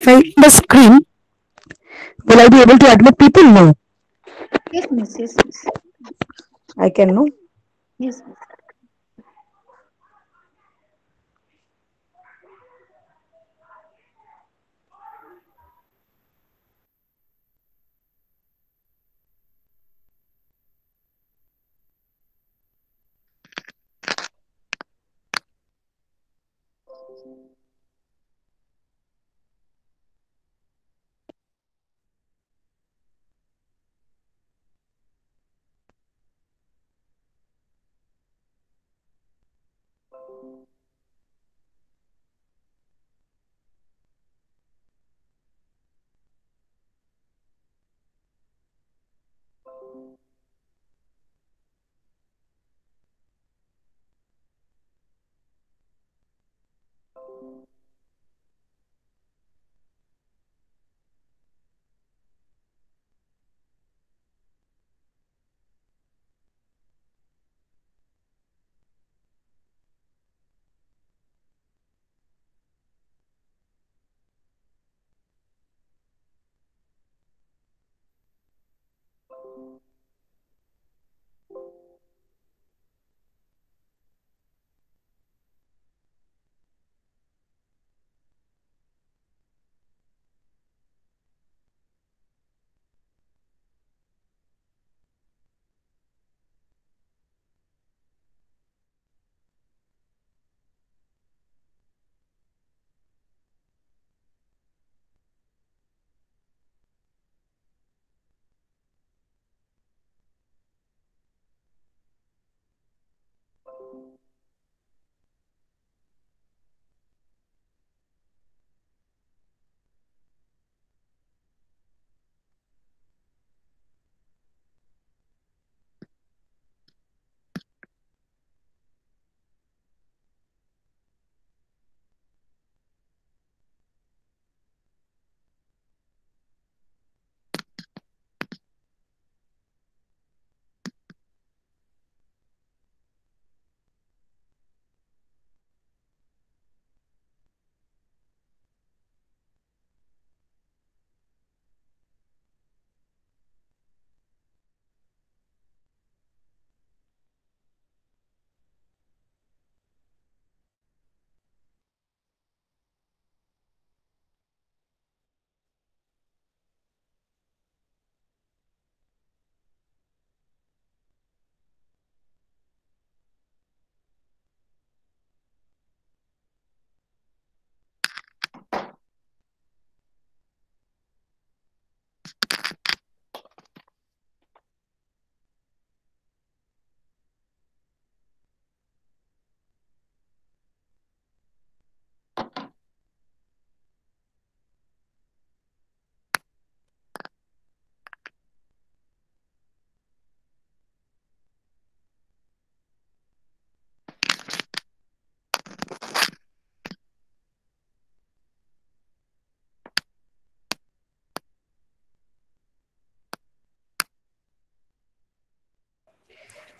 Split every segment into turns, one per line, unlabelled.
I the screen, will I be able to admit people? No.
Yes, miss. Yes, miss.
I can no.
Yes, miss.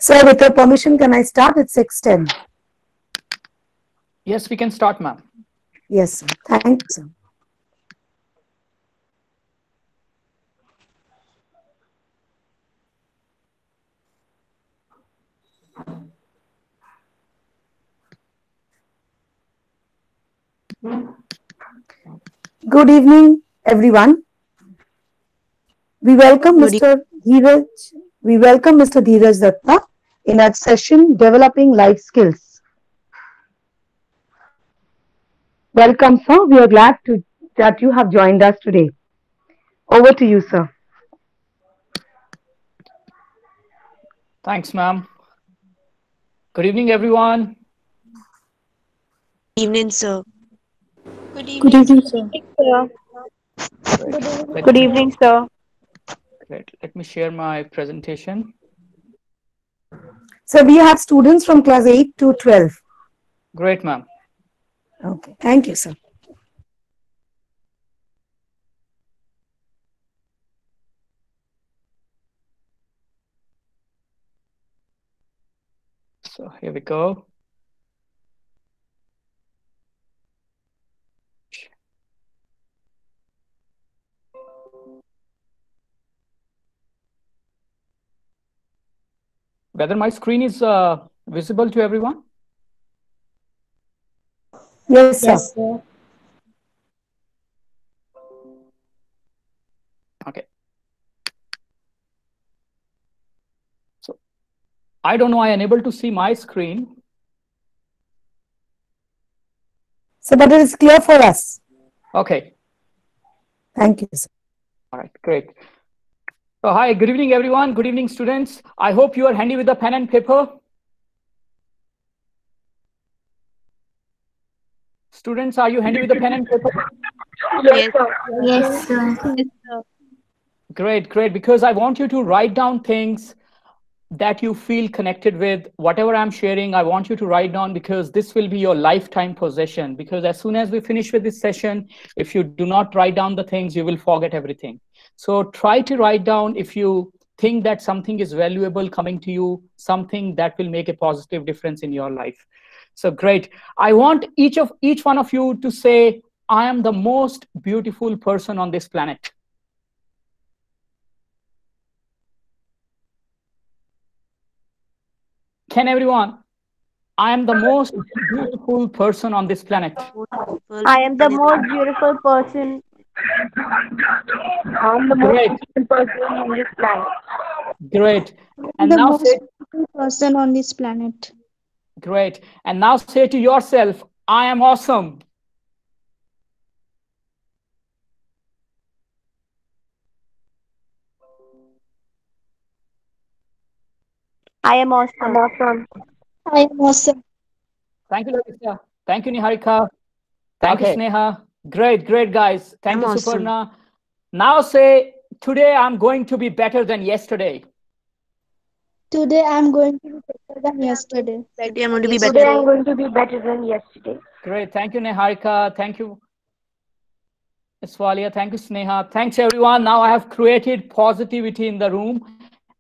Sir, with your permission, can I start at 6:10?
Yes, we can start, ma'am.
Yes, sir. Thank you, sir. Good evening, everyone. We welcome
Good
Mr. Dheeraj. We welcome Mr. Dheeraj Datta in our session Developing Life Skills. Welcome, sir. We are glad that you have joined us today. Over to you, sir.
Thanks, ma'am. Good evening, everyone.
Evening, sir.
Good
Good
evening,
evening,
sir.
sir.
Sir.
Great.
Good evening, sir.
Great. Let me share my presentation.
So we have students from class 8 to 12.
Great, ma'am.
Okay. Thank you, sir.
So here we go. whether my screen is visible to everyone.
Yes, sir.
Yes, sir.
Okay. So I don't know, I am unable to see my screen.
So, but it is clear for us.
Okay.
Thank you, sir.
All right, great. So hi, good evening, everyone. Good evening, students. I hope you are handy with the pen and paper. Students, are you handy with the pen and paper?
Yes,
Yes, sir.
Great, great. Because I want you to write down things that you feel connected with. Whatever I'm sharing, I want you to write down, because this will be your lifetime possession. Because as soon as we finish with this session, if you do not write down the things, you will forget everything. So try to write down if you think that something is valuable coming to you, something that will make a positive difference in your life. So great. I want each one of you to say, I am the most beautiful person on this planet. Can everyone? I am the most beautiful person on this planet.
I am the most beautiful person.
I'm the most
Great,
beautiful person on this planet.
great. And
the
now say,
most beautiful person on this planet.
great. And now say to yourself, I am awesome.
I am
I'm
awesome.
awesome.
I am awesome.
Thank you, Larissa. Thank you, Niharika. Thank you,
Okay.
Sneha. Great, great, guys. Thank
I'm
you,
awesome.
Suparna. Now say, today I'm going to be better than yesterday.
Today I'm going to be better than yesterday.
Today I'm going to be
Today
better.
I'm going to be better than yesterday.
Great. Thank you, Niharika. Thank you, Iswalia. Thank you, Sneha. Thanks, everyone. Now I have created positivity in the room.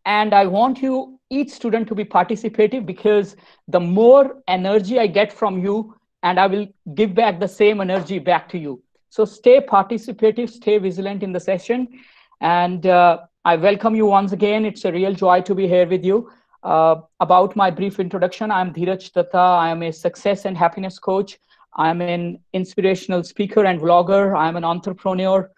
And I want you, each student, to be participative, because the more energy I get from you, and I will give back the same energy back to you. So stay participative, stay vigilant in the session. And I welcome you once again. It's a real joy to be here with you. About my brief introduction, I'm Dheeraj Datta. I am a success and happiness coach. I'm an inspirational speaker and vlogger. I'm an entrepreneur.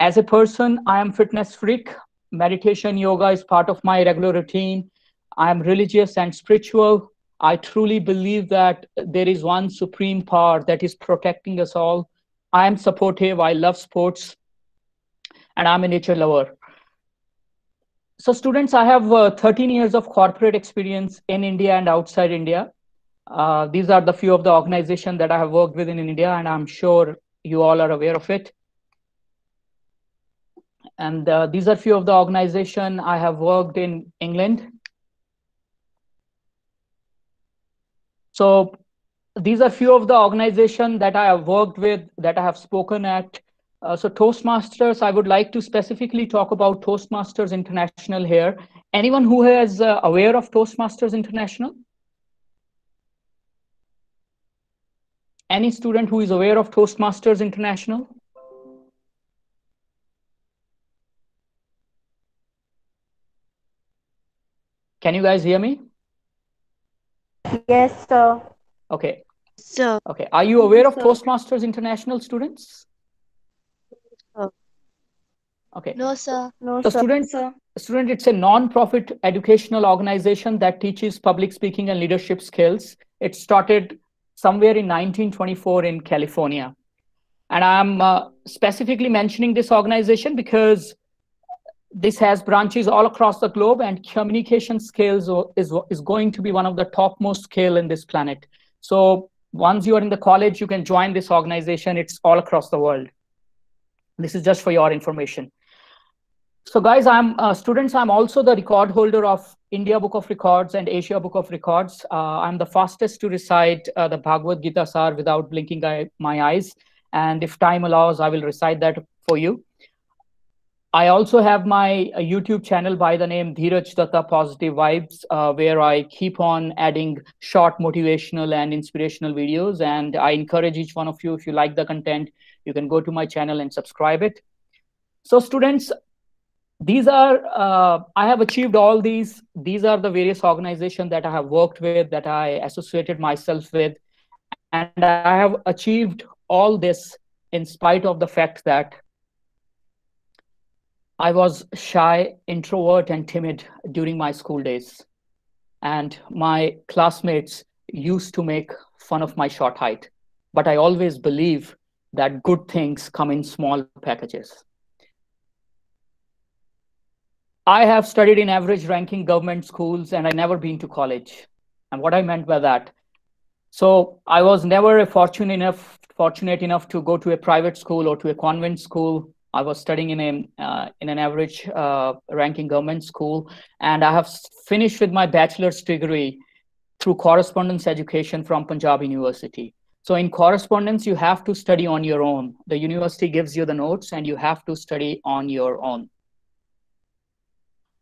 As a person, I am fitness freak. Meditation, yoga is part of my regular routine. I am religious and spiritual. I truly believe that there is one supreme power that is protecting us all. I am supportive. I love sports, and I'm a nature lover. So, students, I have 13 years of corporate experience in India and outside India. These are the few of the organizations that I have worked with in India, and I'm sure you all are aware of it. And these are few of the organization I have worked in England. So these are few of the organization that I have worked with, that I have spoken at. So Toastmasters, I would like to specifically talk about Toastmasters International here. Anyone who is aware of Toastmasters International? Any student who is aware of Toastmasters International? Can you guys hear me?
Yes, sir.
Okay.
Sir.
Okay. Are you aware of
Sir.
Toastmasters International, students? Okay.
No, sir.
No,
So
sir.
student, it's a non-profit educational organization that teaches public speaking and leadership skills. It started somewhere in 1924 in California. And I'm specifically mentioning this organization because this has branches all across the globe, and communication skills is going to be one of the topmost skill in this planet. So once you are in the college, you can join this organization. It's all across the world. This is just for your information. So guys, I'm students, I'm also the record holder of India Book of Records and Asia Book of Records. I'm the fastest to recite the Bhagavad Gita Sar without blinking my eyes. And if time allows, I will recite that for you. I also have my YouTube channel by the name Dheeraj Datta Positive Vibes, where I keep on adding short motivational and inspirational videos. And I encourage each one of you, if you like the content, you can go to my channel and subscribe it. So students, These are, I have achieved all these. These are the various organizations that I have worked with, that I associated myself with. And I have achieved all this in spite of the fact that I was shy, introvert, and timid during my school days. And my classmates used to make fun of my short height. But I always believe that good things come in small packages. I have studied in average ranking government schools and I never been to college. And what I meant by that, so I was never fortunate enough to go to a private school or to a convent school. I was studying in an average ranking government school, and I have finished with my bachelor's degree through correspondence education from Punjab University. So in correspondence, you have to study on your own. The university gives you the notes, and you have to study on your own.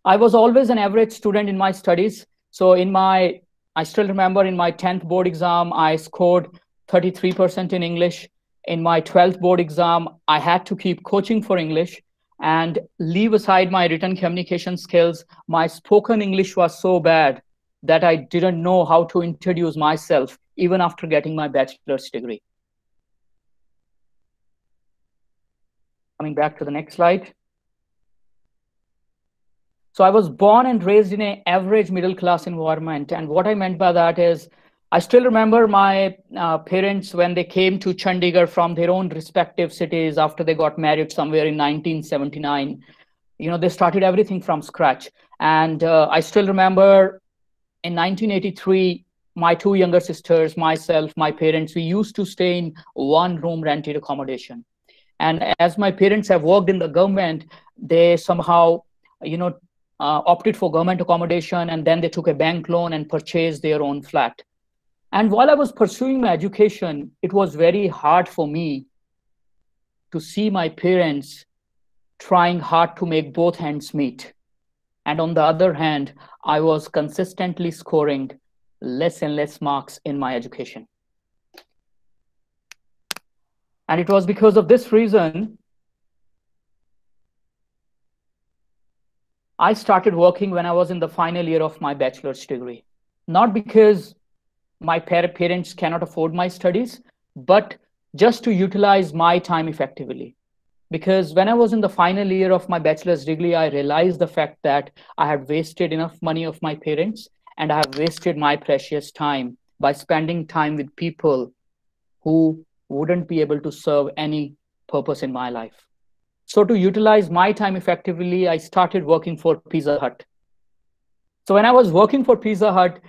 I was always an average student in my studies. So I still remember in my 10th board exam, I scored 33% in English. In my 12th board exam, I had to keep coaching for English and leave aside my written communication skills. My spoken English was so bad that I didn't know how to introduce myself even after getting my bachelor's degree. Coming back to the next slide. So I was born and raised in an average middle class environment. And what I meant by that is, I still remember my parents when they came to Chandigarh from their own respective cities after they got married somewhere in 1979. You know, they started everything from scratch. And I still remember in 1983, my two younger sisters, myself, my parents, we used to stay in one room rented accommodation. And as my parents have worked in the government, they somehow, you know, opted for government accommodation, and then they took a bank loan and purchased their own flat. And while I was pursuing my education, it was very hard for me to see my parents trying hard to make both ends meet. And on the other hand, I was consistently scoring less and less marks in my education. And it was because of this reason I started working when I was in the final year of my bachelor's degree. Not because my parents cannot afford my studies, but just to utilize my time effectively. Because when I was in the final year of my bachelor's degree, I realized the fact that I had wasted enough money of my parents and I have wasted my precious time by spending time with people who wouldn't be able to serve any purpose in my life. So to utilize my time effectively, I started working for Pizza Hut. So when I was working for Pizza Hut,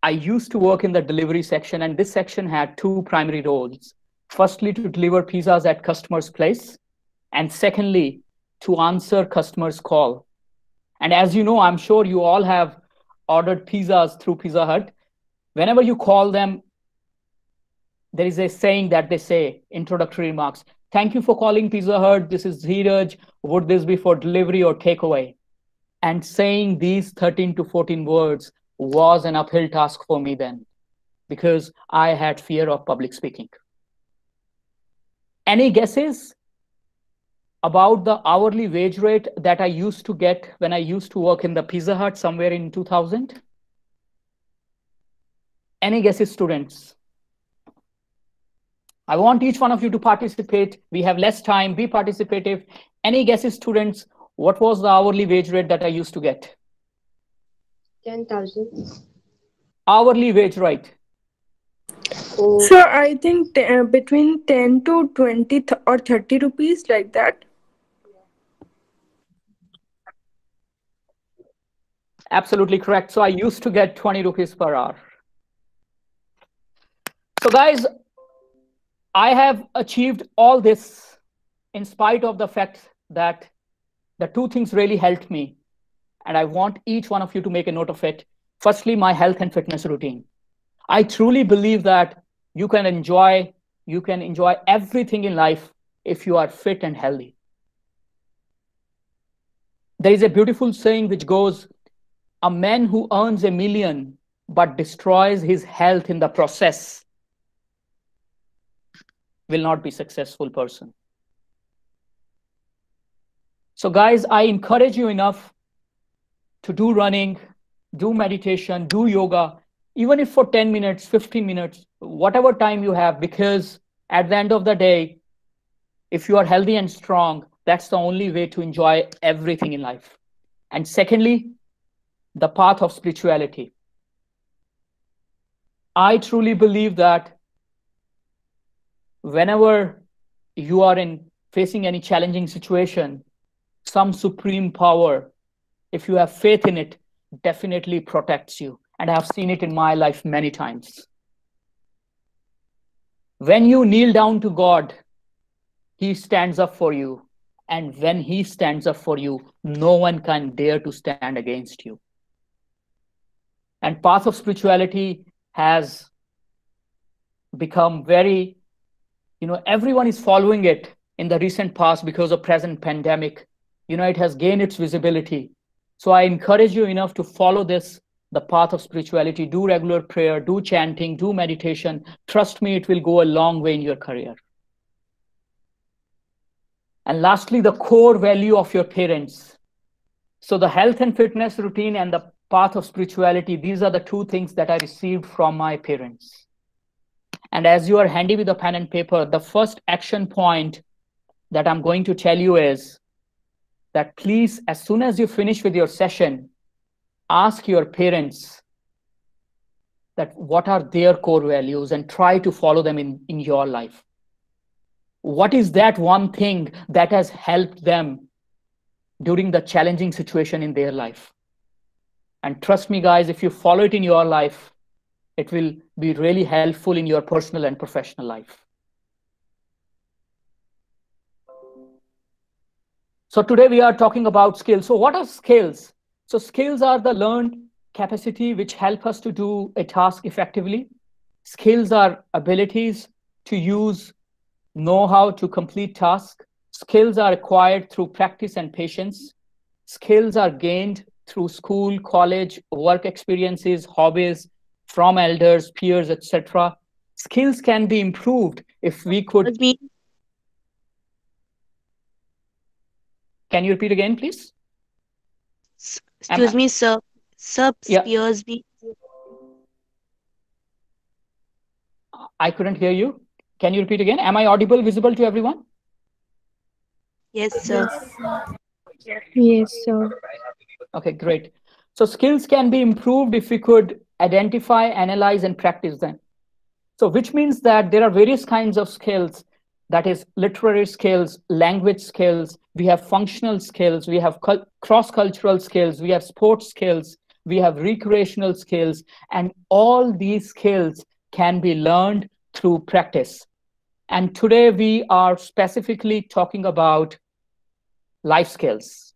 I used to work in the delivery section, and this section had two primary roles. Firstly, to deliver pizzas at customers' place, and secondly, to answer customers' call. And as you know, I'm sure you all have ordered pizzas through Pizza Hut. Whenever you call them, there is a saying that they say, introductory remarks. Thank you for calling Pizza Hut. This is Dheeraj. Would this be for delivery or takeaway? And saying these 13 to 14 words was an uphill task for me then, because I had fear of public speaking. Any guesses about the hourly wage rate that I used to get when I used to work in the Pizza Hut somewhere in 2000? Any guesses, students? I want each one of you to participate. We have less time. Be participative. Any guesses, students? What was the hourly wage rate that I used to get?
10,000.
Hourly wage rate.
So I think between 10 to 20 or 30 rupees, like that.
Absolutely correct. So I used to get 20 rupees per hour. So guys, I have achieved all this in spite of the fact that the two things really helped me. And I want each one of you to make a note of it. Firstly, my health and fitness routine. I truly believe that you can enjoy everything in life if you are fit and healthy. There is a beautiful saying which goes, a man who earns $1 million but destroys his health in the process will not be a successful person. So guys, I encourage you enough to do running, do meditation, do yoga, even if for 10 minutes, 15 minutes, whatever time you have, because at the end of the day, if you are healthy and strong, that's the only way to enjoy everything in life. And secondly, the path of spirituality. I truly believe that whenever you are facing any challenging situation, some supreme power, if you have faith in it, definitely protects you. And I have seen it in my life many times. When you kneel down to God, He stands up for you. And when He stands up for you, no one can dare to stand against you. And path of spirituality has become very, everyone is following it in the recent past because of present pandemic. It has gained its visibility. So I encourage you enough to follow this, the path of spirituality. Do regular prayer, do chanting, do meditation. Trust me, it will go a long way in your career. And lastly, the core value of your parents. So the health and fitness routine and the path of spirituality, these are the two things that I received from my parents. And as you are handy with a pen and paper, the first action point that I'm going to tell you is that please, as soon as you finish with your session, ask your parents that what are their core values and try to follow them in your life. What is that one thing that has helped them during the challenging situation in their life? And trust me, guys, if you follow it in your life, it will be really helpful in your personal and professional life. So today we are talking about skills. So what are skills? So skills are the learned capacity which help us to do a task effectively. Skills are abilities to use know-how to complete tasks. Skills are acquired through practice and patience. Skills are gained through school, college, work experiences, hobbies, from elders, peers, etc. Skills can be improved if we could. Can you repeat again, please?
Excuse me, sir. Sir,
Yeah.
peers be.
I couldn't hear you. Can you repeat again? Am I audible, visible to everyone?
Yes, sir.
Yes, sir.
Okay, great. So skills can be improved if we could identify, analyze, and practice them. So which means that there are various kinds of skills, that is literary skills, language skills, we have functional skills, we have cross-cultural skills, we have sports skills, we have recreational skills, and all these skills can be learned through practice. And today we are specifically talking about life skills.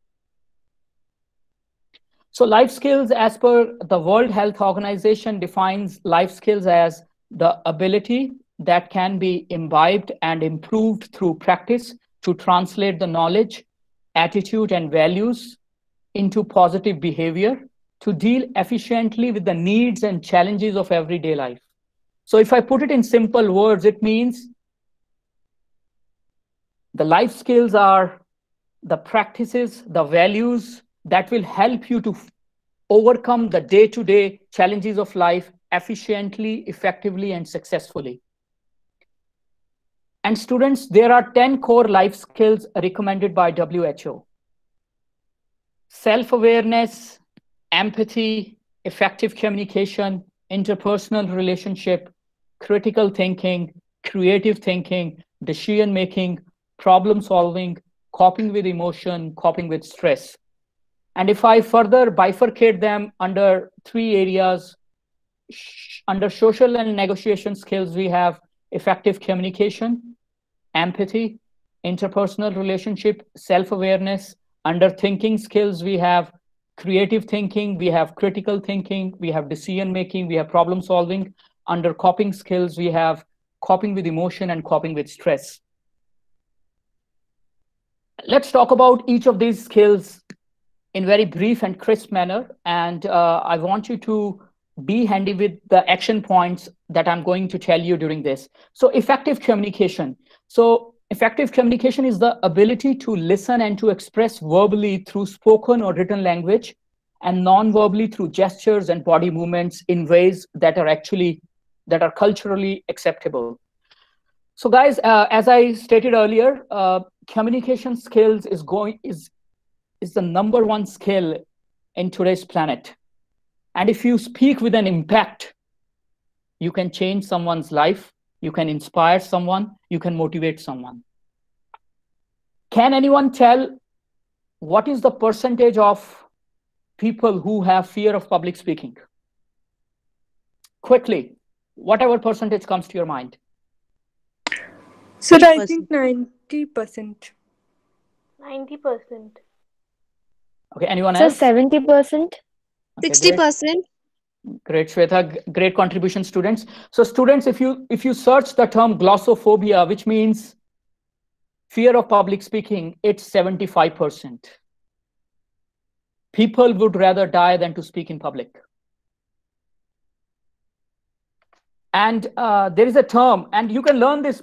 So life skills, as per the World Health Organization, defines life skills as the ability that can be imbibed and improved through practice to translate the knowledge, attitude, and values into positive behavior to deal efficiently with the needs and challenges of everyday life. So if I put it in simple words, it means the life skills are the practices, the values that will help you to overcome the day-to-day challenges of life efficiently, effectively, and successfully. And students, there are 10 core life skills recommended by WHO. Self-awareness, empathy, effective communication, interpersonal relationship, critical thinking, creative thinking, decision-making, problem solving, coping with emotion, coping with stress. And if I further bifurcate them under 3 areas, under social and negotiation skills, we have effective communication, empathy, interpersonal relationship, self-awareness. Under thinking skills, we have creative thinking, we have critical thinking, we have decision making, we have problem solving. Under coping skills, we have coping with emotion and coping with stress. Let's talk about each of these skills in very brief and crisp manner. And I want you to be handy with the action points that I'm going to tell you during this. So effective communication. So Effective communication is the ability to listen and to express verbally through spoken or written language, and non-verbally through gestures and body movements in ways that are culturally acceptable. So guys, as I stated earlier, communication skills is the number one skill in today's planet. And if you speak with an impact, you can change someone's life, you can inspire someone, you can motivate someone. Can anyone tell what is the percentage of people who have fear of public speaking? Quickly, whatever percentage comes to your mind.
Sir, I think 90%.
90%.
Okay, anyone else?
70%.
60%.
Great, Shweta. Great contribution, students. So students, if you search the term glossophobia, which means fear of public speaking, it's 75%. People would rather die than to speak in public. And there is a term, and you can learn this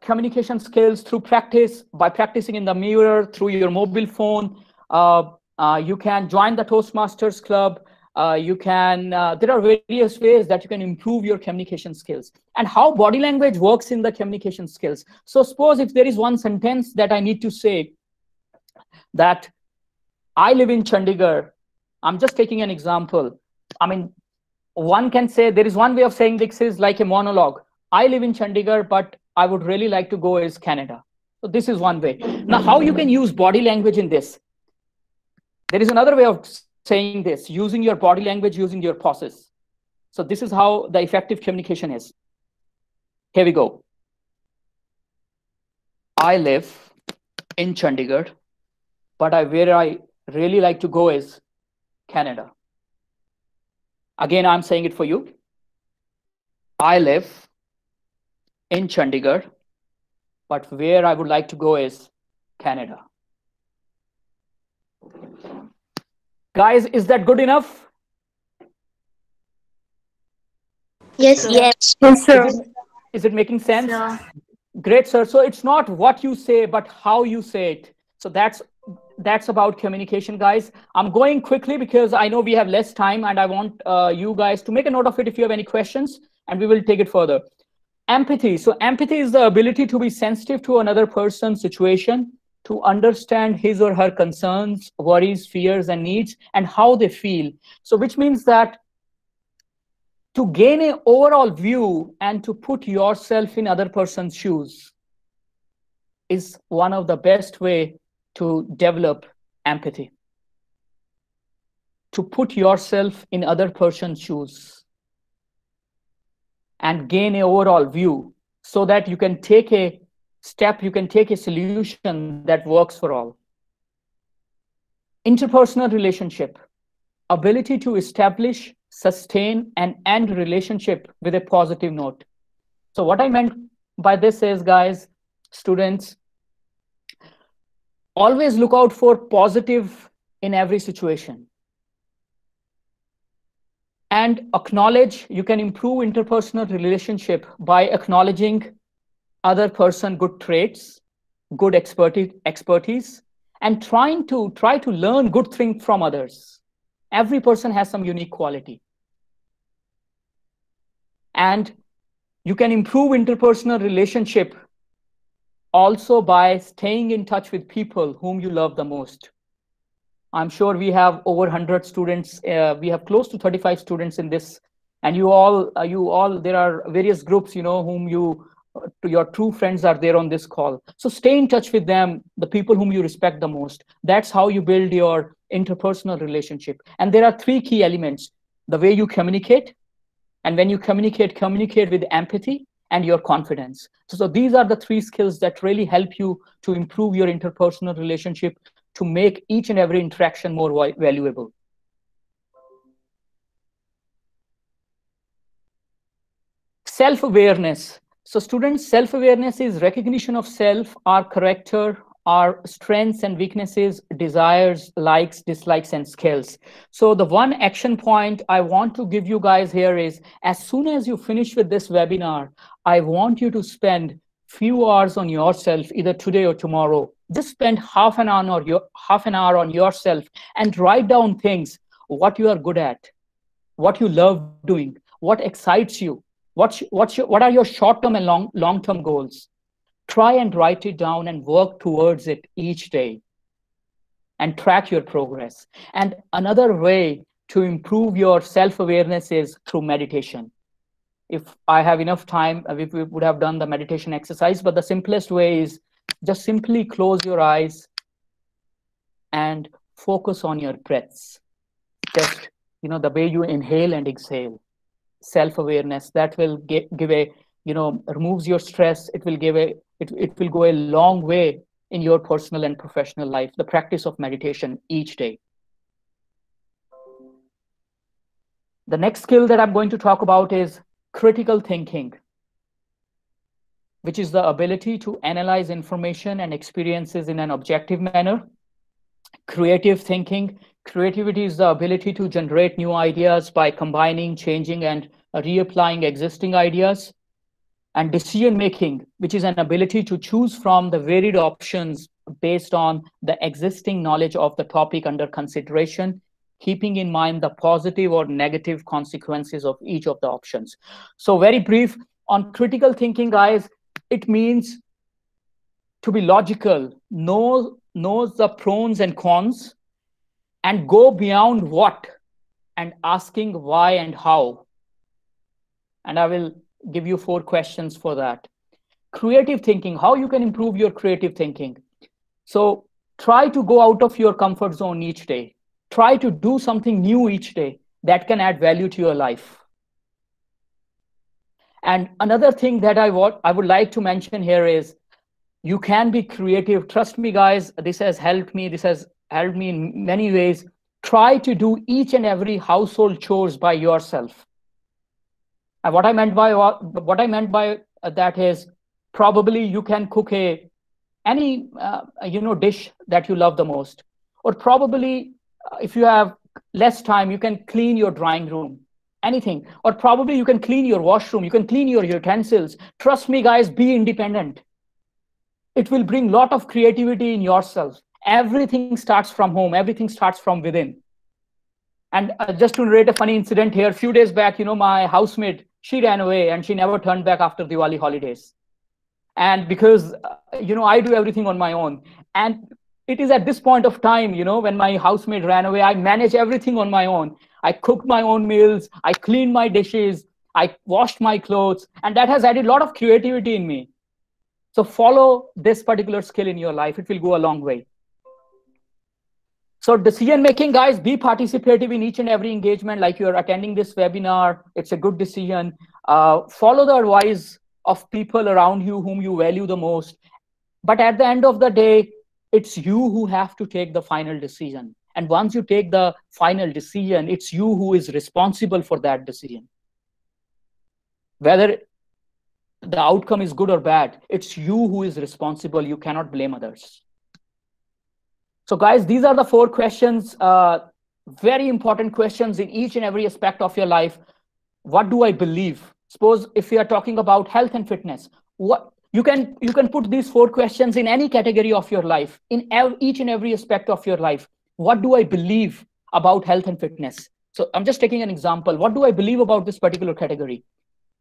communication skills through practice, by practicing in the mirror, through your mobile phone. You can join the Toastmasters Club. There are various ways that you can improve your communication skills, and how body language works in the communication skills. So suppose if there is one sentence that I need to say, that I live in Chandigarh. I'm just taking an example. I mean, one can say, there is one way of saying this is like a monologue. I live in Chandigarh, but I would really like to go is Canada. So this is one way. Now, how you can use body language in this? There is another way of saying this, using your body language, using your process. So this is how the effective communication is. Here we go. I live in Chandigarh, but where I really like to go is Canada. Again, I'm saying it for you. I live in Chandigarh, but where I would like to go is Canada. Guys, is that good enough?
Yes,
Yes.
Yes, sir.
Is it making sense?
sir.
Great, sir. So it's not what you say, but how you say it. So that's about communication, guys. I'm going quickly because I know we have less time, and I want you guys to make a note of it if you have any questions, and we will take it further. Empathy. So empathy is the ability to be sensitive to another person's situation, to understand his or her concerns, worries, fears, and needs, and how they feel. So which means that to gain an overall view and to put yourself in other person's shoes is one of the best way to develop empathy. To put yourself in other person's shoes and gain an overall view, so that you can take a step, you can take a solution that works for all. Interpersonal relationship, ability to establish, sustain, and end relationship with a positive note. So what I meant by this is, guys, students, always look out for positive in every situation. And acknowledge, you can improve interpersonal relationship by acknowledging other person good traits, good expertise, and try to learn good things from others. Every person has some unique quality. And you can improve interpersonal relationship also by staying in touch with people whom you love the most. I'm sure we have over 100 students. We have close to 35 students in this, and you all, there are various groups, whom your true friends are there on this call. So stay in touch with them, the people whom you respect the most. That's how you build your interpersonal relationship. And there are three key elements: the way you communicate, and when you communicate with empathy and your confidence. So these are the three skills that really help you to improve your interpersonal relationship, to make each and every interaction more valuable. Self-awareness. So students, self-awareness is recognition of self, our character, our strengths and weaknesses, desires, likes, dislikes, and skills. So the one action point I want to give you guys here is, as soon as you finish with this webinar, I want you to spend few hours on yourself, either today or tomorrow. Just spend half an hour on yourself and write down things, what you are good at, what you love doing, what excites you, what are your short-term and long-term goals. Try and write it down and work towards it each day and track your progress. And another way to improve your self-awareness is through meditation. If I have enough time, we would have done the meditation exercise, but the simplest way is just simply close your eyes and focus on your breaths. Just, the way you inhale and exhale. Self-awareness that will give a, removes your stress. It will it will go a long way in your personal and professional life, the practice of meditation each day. The next skill that I'm going to talk about is critical thinking, which is the ability to analyze information and experiences in an objective manner. Creative thinking. Creativity is the ability to generate new ideas by combining, changing, and reapplying existing ideas. And decision making, which is an ability to choose from the varied options based on the existing knowledge of the topic under consideration, keeping in mind the positive or negative consequences of each of the options. So very brief on critical thinking, guys, it means to be logical, knows the pros and cons, and go beyond what and asking why and how. And I will give you 4 questions for that. Creative thinking, how you can improve your creative thinking. So try to go out of your comfort zone each day. Try to do something new each day that can add value to your life. And another thing that I would like to mention here is you can be creative. Trust me, guys, this has helped me. This has helped me in many ways. Try to do each and every household chores by yourself. And what I meant by that is probably you can cook any dish that you love the most, or probably if you have less time, you can clean your drawing room, anything, or probably you can clean your washroom, you can clean your utensils. Trust me, guys, be independent. It will bring a lot of creativity in yourself. Everything starts from home. Everything starts from within. And just to narrate a funny incident here, a few days back, my housemate, she ran away and she never turned back after Diwali holidays. And because, I do everything on my own. And it is at this point of time, when my housemate ran away, I manage everything on my own. I cooked my own meals. I cleaned my dishes. I washed my clothes. And that has added a lot of creativity in me. So follow this particular skill in your life. It will go a long way. So decision making, guys, be participative in each and every engagement. Like you're attending this webinar, it's a good decision. Follow the advice of people around you whom you value the most. But at the end of the day, it's you who have to take the final decision. And once you take the final decision, it's you who is responsible for that decision. Whether the outcome is good or bad, it's you who is responsible. You cannot blame others. So guys, these are the 4 questions, very important questions in each and every aspect of your life. What do I believe? Suppose if we are talking about health and fitness, what you can put these 4 questions in any category of your life, in each and every aspect of your life. What do I believe about health and fitness? So I'm just taking an example. What do I believe about this particular category?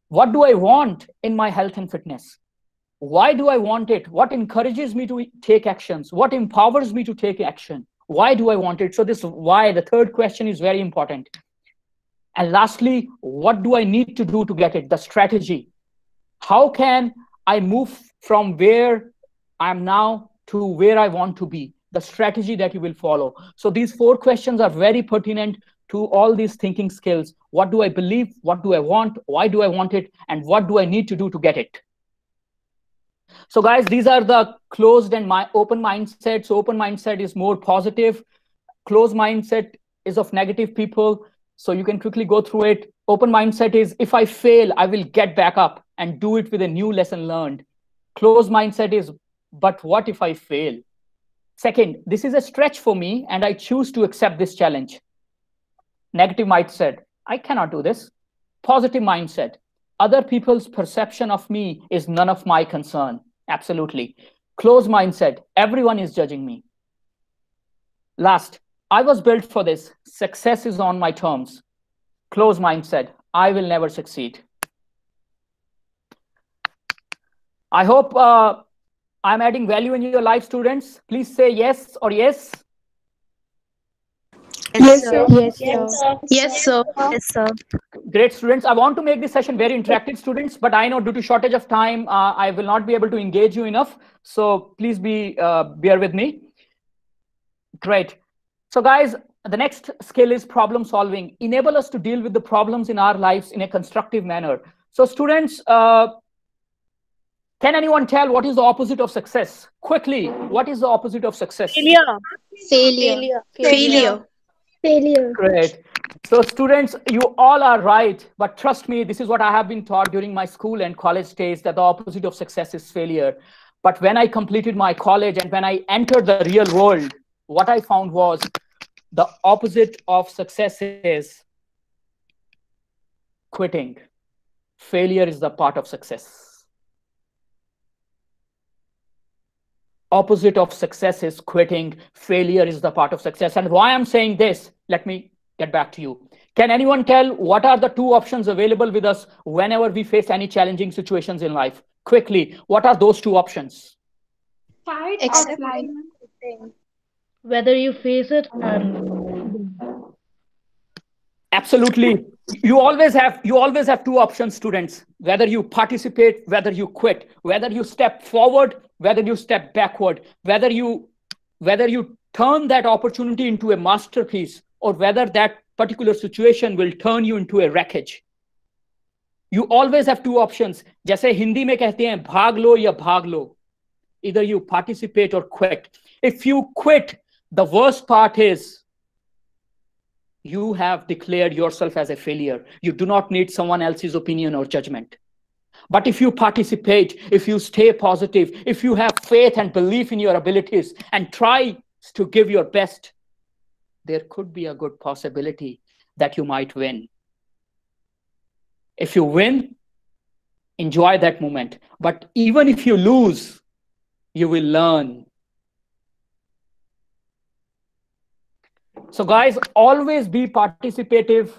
What do I want in my health and fitness? Why do I want it? What encourages me to take actions? What empowers me to take action? Why do I want it? So this why, the 3rd question, is very important. And lastly, what do I need to do to get it? The strategy. How can I move from where I'm now to where I want to be? The strategy that you will follow. So these 4 questions are very pertinent to all these thinking skills. What do I believe? What do I want? Why do I want it? And what do I need to do to get it? So guys, these are the closed and open mindset. So open mindset is more positive. Closed mindset is of negative people. So you can quickly go through it. Open mindset is, if I fail, I will get back up and do it with a new lesson learned. Closed mindset is, but what if I fail? Second, this is a stretch for me and I choose to accept this challenge. Negative mindset, I cannot do this. Positive mindset, Other people's perception of me is none of my concern. Absolutely. Closed mindset. Everyone is judging me. Last, I was built for this. Success is on my terms. Closed mindset. I will never succeed. I hope I'm adding value in your life, students. Please say yes or yes.
Yes, sir.
Yes,
Yes,
sir.
yes, sir.
Yes, sir.
Great, students. I want to make this session very interactive, students, but I know due to shortage of time, I will not be able to engage you enough. So please bear with me. Great. So guys, the next skill is problem solving. Enable us to deal with the problems in our lives in a constructive manner. So students, can anyone tell what is the opposite of success? Quickly, what is the opposite of success?
Failure.
Failure.
Failure.
Failure.
Great. So students, you all are right, but trust me, this is what I have been taught during my school and college days, that the opposite of success is failure. But when I completed my college and when I entered the real world, what I found was the opposite of success is quitting. Failure is the part of success. Opposite of success is quitting. Failure is the part of success. And why I'm saying this, let me get back to you. Can anyone tell what are the two options available with us whenever we face any challenging situations in life? Quickly, what are those two options?
Fight or
Accept.
flight.
Whether you face it and
Absolutely. You always have two options, students. Whether you participate, whether you quit, whether you step forward, whether you step backward, whether you turn that opportunity into a masterpiece, or whether that particular situation will turn you into a wreckage. You always have two options. जैसे हिंदी में कहते हैं भाग लो या भाग लो. Either you participate or quit. If you quit, the worst part is you have declared yourself as a failure. You do not need someone else's opinion or judgment. But if you participate, if you stay positive, if you have faith and belief in your abilities and try to give your best, there could be a good possibility that you might win. If you win, enjoy that moment. But even if you lose, you will learn. So guys, always be participative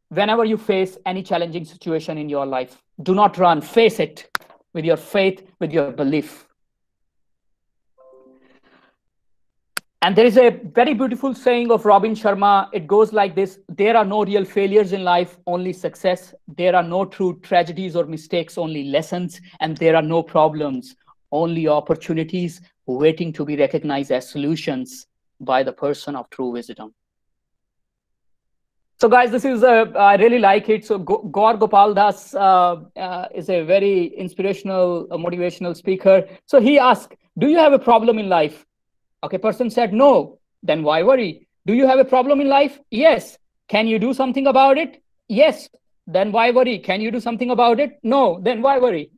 whenever you face any challenging situation in your life. Do not run, face it with your faith, with your belief. And there is a very beautiful saying of Robin Sharma. It goes like this: there are no real failures in life, only success. There are no true tragedies or mistakes, only lessons. And there are no problems, only opportunities waiting to be recognized as solutions by the person of true wisdom. So guys, this is, I really like it. So Gaur Gopal Das is a very inspirational, motivational speaker. So he asked, do you have a problem in life? Okay, person said, no. Then why worry? Do you have a problem in life? Yes. Can you do something about it? Yes. Then why worry? Can you do something about it? No. Then why worry?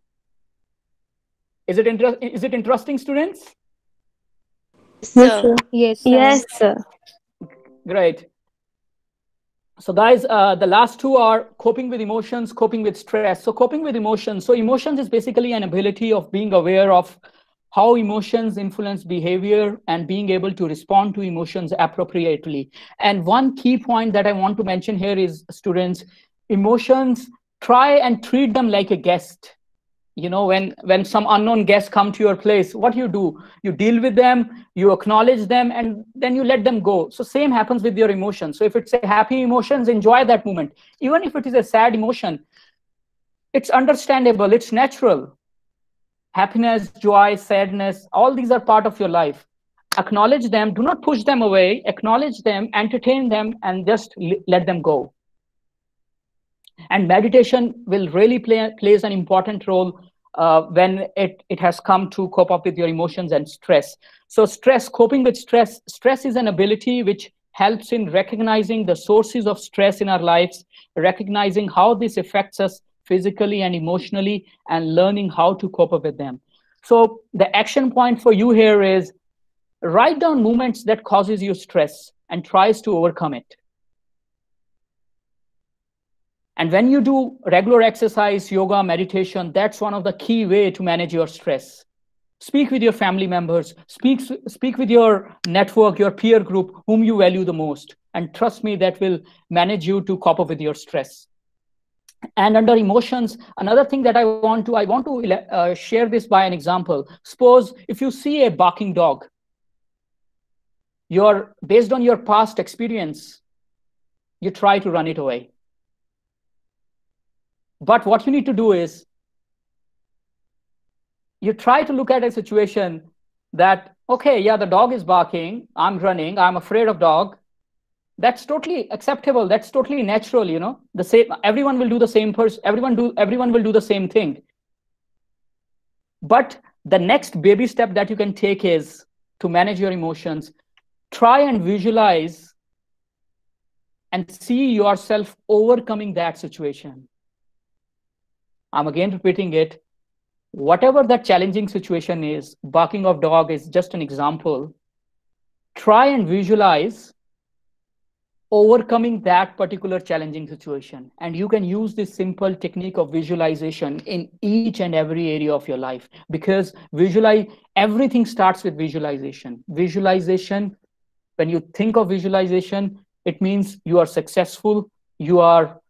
Is it interesting, students?
Yes, sir.
Yes, sir.
yes, sir.
Great. So guys, the last two are coping with emotions, coping with stress. So coping with emotions. So emotions is basically an ability of being aware of how emotions influence behavior and being able to respond to emotions appropriately. And one key point that I want to mention here is, students, emotions, try and treat them like a guest. You know, when some unknown guests come to your place, what do? You deal with them, you acknowledge them, and then you let them go. So same happens with your emotions. So if it's a happy emotions, enjoy that moment. Even if it is a sad emotion, it's understandable, it's natural. Happiness, joy, sadness, all these are part of your life. Acknowledge them, do not push them away, acknowledge them, entertain them, and just let them go. And meditation will really plays an important role when it has come to cope up with your emotions and stress. So coping with stress is an ability which helps in recognizing the sources of stress in our lives, recognizing how this affects us physically and emotionally, and learning how to cope up with them. So the action point for you here is write down moments that causes you stress and tries to overcome it. And when you do regular exercise, yoga, meditation, that's one of the key way to manage your stress. Speak with your family members, speak with your network, your peer group, whom you value the most. And trust me, that will manage you to cope up with your stress. And under emotions, another thing that I want to share this by an example. Suppose if you see a barking dog, based on your past experience, you try to run it away. But what you need to do is you try to look at a situation that, okay, yeah, the dog is barking, I'm running, I'm afraid of dog. That's totally acceptable. That's totally natural, you know. The same, everyone will do the same everyone will do the same thing. But the next baby step that you can take is to manage your emotions. Try and visualize and see yourself overcoming that situation. I'm again repeating it. Whatever that challenging situation is, barking of dog is just an example. Try and visualize overcoming that particular challenging situation. And you can use this simple technique of visualization in each and every area of your life, because everything starts with visualization. Visualization, when you think of visualization, it means you are successful, you are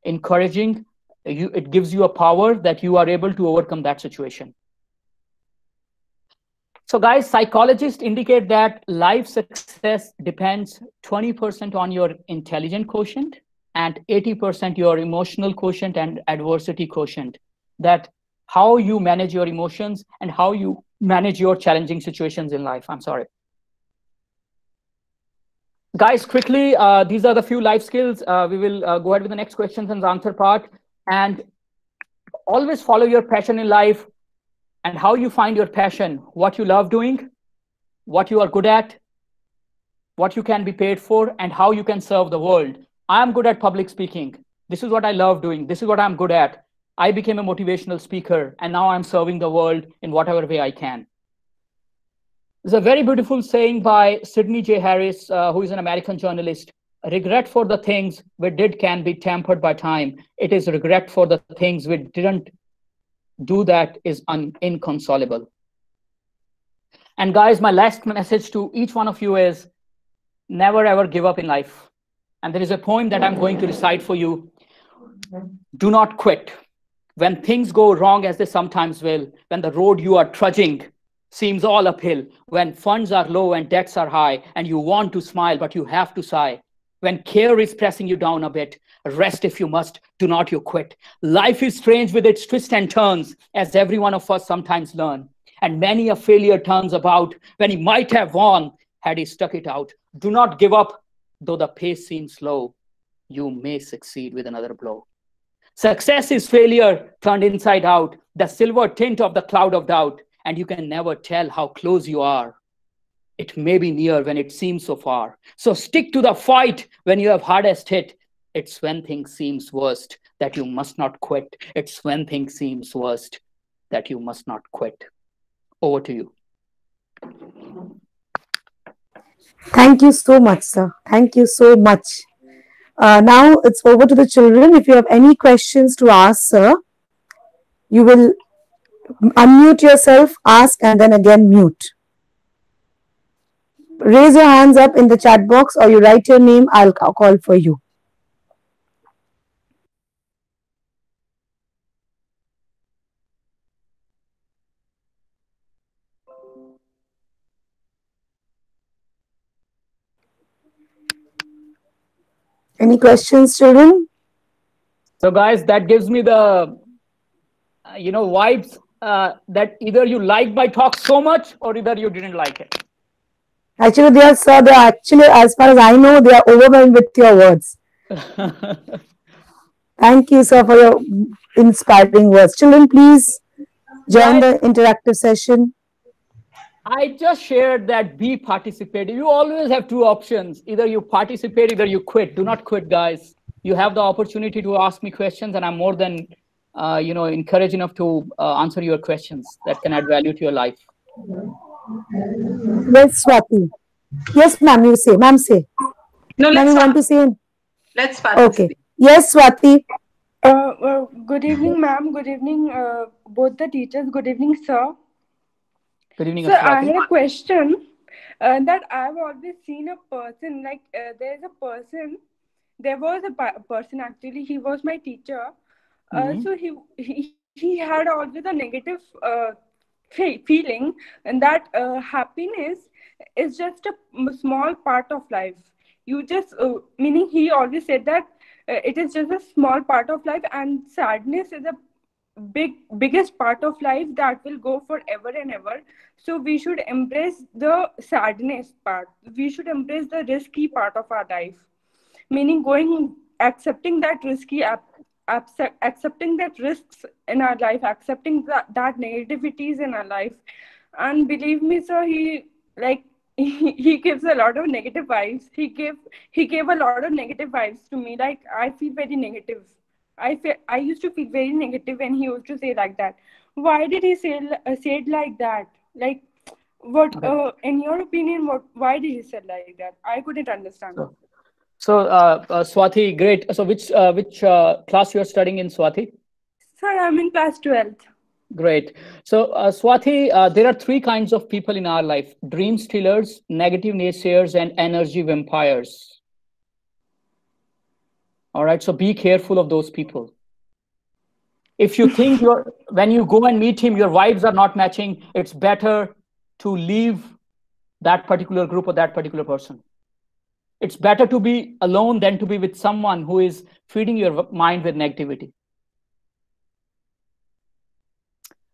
encouraging, it gives you a power that you are able to overcome that situation. So guys, psychologists indicate that life success depends 20% on your intelligent quotient and 80% your emotional quotient and adversity quotient. That how you manage your emotions and how you manage your challenging situations in life. I'm sorry. Guys, quickly, these are the few life skills. We will go ahead with the next questions and answer part. And always follow your passion in life. And how you find your passion, what you love doing, what you are good at, what you can be paid for, and how you can serve the world. I'm good at public speaking. This is what I love doing. This is what I'm good at. I became a motivational speaker, and now I'm serving the world in whatever way I can. There's a very beautiful saying by Sidney J. Harris, who is an American journalist. Regret for the things we did can be tempered by time. It is regret for the things we didn't do that is inconsolable. And guys, my last message to each one of you is never ever give up in life. And there is a poem that I'm going to recite for you. Do not quit. When things go wrong, as they sometimes will, when the road you are trudging seems all uphill, when funds are low and debts are high, and you want to smile, but you have to sigh, when care is pressing you down a bit, rest if you must, do not you quit. Life is strange with its twists and turns, as every one of us sometimes learn. And many a failure turns about when he might have won had he stuck it out. Do not give up, though the pace seems slow. You may succeed with another blow. Success is failure turned inside out, the silver tint of the cloud of doubt, and you can never tell how close you are. It may be near when it seems so far. So stick to the fight when you have hardest hit. It's when things seems worst that you must not quit. It's when things seems worst that you must not quit. Over to you.
Thank you so much, sir. Thank you so much. Now it's over to the children. If you have any questions to ask, sir, you will unmute yourself, ask, and then again mute. Raise your hands up in the chat box or you write your name, I'll call for you. Any questions, children?
So guys, that gives me the, vibes that either you liked my talk so much or either you didn't like it.
Actually, they are actually, as far as I know, they are overwhelmed with your words. Thank you, sir, for your inspiring words. Children, please join the interactive session.
I just shared that be participative. You always have two options. Either you participate, either you quit. Do not quit, guys. You have the opportunity to ask me questions, and I'm more than, encouraged enough to answer your questions that can add value to your life.
Yes, Swati. Yes, ma'am, you say. Ma'am, say.
No,
ma'am, you want to say?
Let's participate.
Okay. Yes, Swati.
Good evening, ma'am. Good evening, both the teachers. Good evening, sir.
Good evening,
So I
Swati.
had a question that I've always seen a person like there's a person. There was a person actually. He was my teacher.
Hmm.
So he had always a negative feeling, and that happiness is just a small part of life. You just meaning he always said that it is just a small part of life, and sadness is a biggest part of life that will go forever and ever. So we should embrace the sadness part, we should embrace the risky part of our life, meaning going accepting that accepting that risks in our life, accepting that negativities in our life. And believe me, sir, he like he gives a lot of negative vibes. He gave a lot of negative vibes to me. Like I feel very negative. I used to feel very negative when he used to say like that. Why did he say it like that? Like what
Okay.
in your opinion, what why did he say like that? I couldn't understand.
So, Swati, great. So, which class you are studying in, Swati?
Sir, I'm in class 12th.
Great. So, Swati, there are three kinds of people in our life: dream stealers, negative naysayers, and energy vampires. All right. So, be careful of those people. If you think when you go and meet him, your vibes are not matching, it's better to leave that particular group or that particular person. It's better to be alone than to be with someone who is feeding your mind with negativity.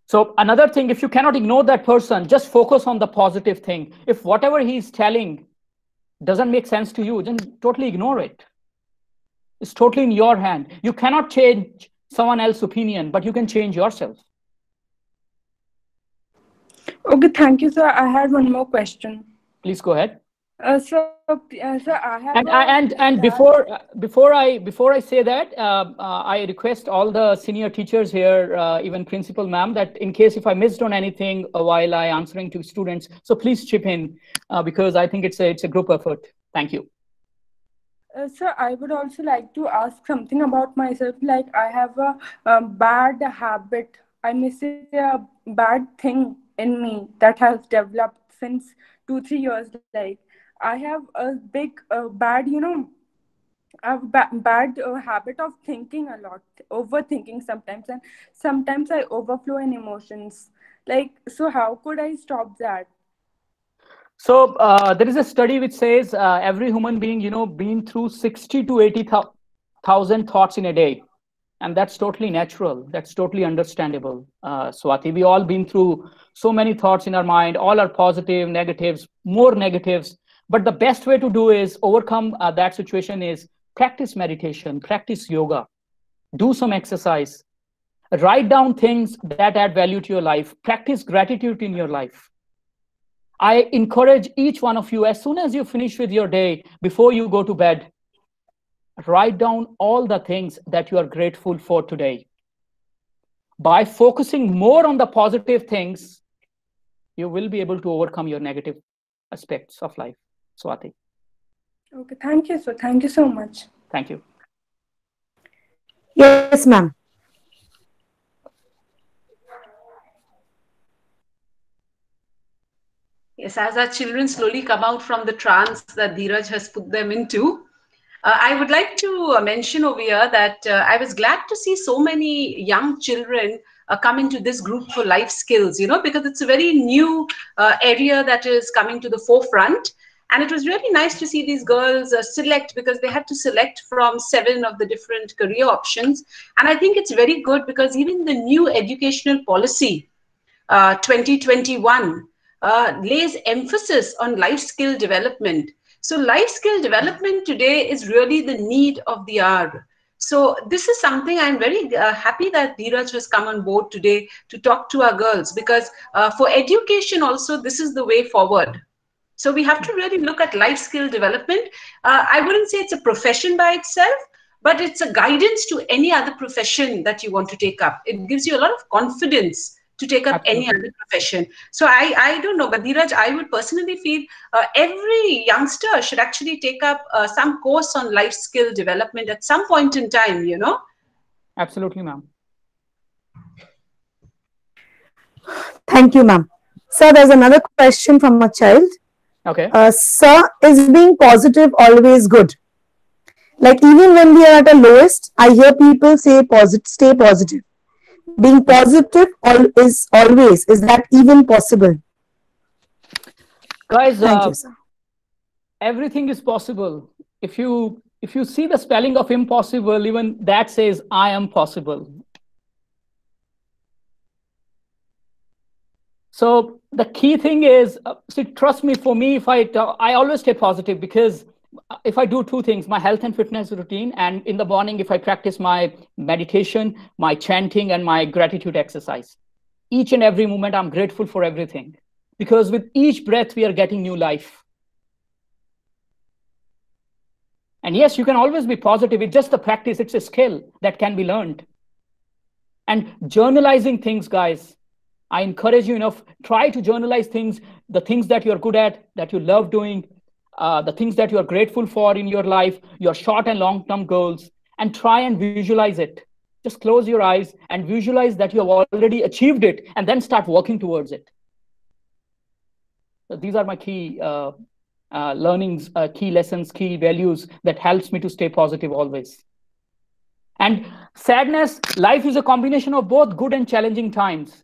So another thing, if you cannot ignore that person, just focus on the positive thing. If whatever he's telling doesn't make sense to you, then totally ignore it. It's totally in your hand. You cannot change someone else's opinion, but you can change yourself.
Okay, thank you, sir. I had one more question.
Please go ahead.
Sir, I have
And
a
and
dad.
before I say that, I request all the senior teachers here, even principal ma'am, that in case if I missed on anything while I answering to students, so please chip in because I think it's a group effort. Thank you.
Sir, I would also like to ask something about myself. Like, I have a, bad habit. I may say a bad thing in me that has developed since 2 3 years. Like, I have a big, bad, I have bad habit of thinking a lot, overthinking sometimes, and sometimes I overflow in emotions. Like, so how could I stop that?
So there is a study which says every human being, been through 60 to 80,000 thoughts in a day. And that's totally natural. That's totally understandable, Swati. We all been through so many thoughts in our mind. All are positive, negatives, more negatives. But the best way to do is overcome that situation is practice meditation, practice yoga, do some exercise, write down things that add value to your life, practice gratitude in your life. I encourage each one of you, as soon as you finish with your day, before you go to bed, write down all the things that you are grateful for today. By focusing more on the positive things, you will be able to overcome your negative aspects of life. Swati.
Okay, thank you, sir. Thank you so much.
Thank you.
Yes, ma'am.
Yes, as our children slowly come out from the trance that Dheeraj has put them into, I would like to mention over here that I was glad to see so many young children come into this group for life skills, because it's a very new area that is coming to the forefront. And it was really nice to see these girls select, because they had to select from 7 of the different career options. And I think it's very good because even the new educational policy 2021 lays emphasis on life skill development. So life skill development today is really the need of the hour. So this is something I'm very happy that Dheeraj has come on board today to talk to our girls, because for education also, this is the way forward. So we have to really look at life skill development. I wouldn't say it's a profession by itself, but it's a guidance to any other profession that you want to take up. It gives you a lot of confidence to take up any
Absolutely.
other profession. So I don't know, but Dheeraj, I would personally feel every youngster should actually take up some course on life skill development at some point in time, you know.
Absolutely, ma'am.
Thank you, ma'am. Sir, there's another question from a child.
Okay.
Sir, is being positive always good? Like even when we are at our lowest, I hear people say positive, stay positive. Being positive is always. Is that even possible?
Guys,
Thank you, sir.
everything is possible. If you see the spelling of impossible, even that says I am possible. So the key thing is, see, trust me, for me, I always stay positive, because if I do two things, my health and fitness routine, and in the morning, if I practice my meditation, my chanting, and my gratitude exercise, each and every moment, I'm grateful for everything, because with each breath, we are getting new life. And yes, you can always be positive. It's just a practice. It's a skill that can be learned. And journalizing things, guys, I encourage you, try to journalize things, the things that you're good at, that you love doing, the things that you're grateful for in your life, your short and long-term goals, and try and visualize it. Just close your eyes and visualize that you have already achieved it, and then start working towards it. So these are my key learnings, key lessons, key values that helps me to stay positive always. And sadness, life is a combination of both good and challenging times.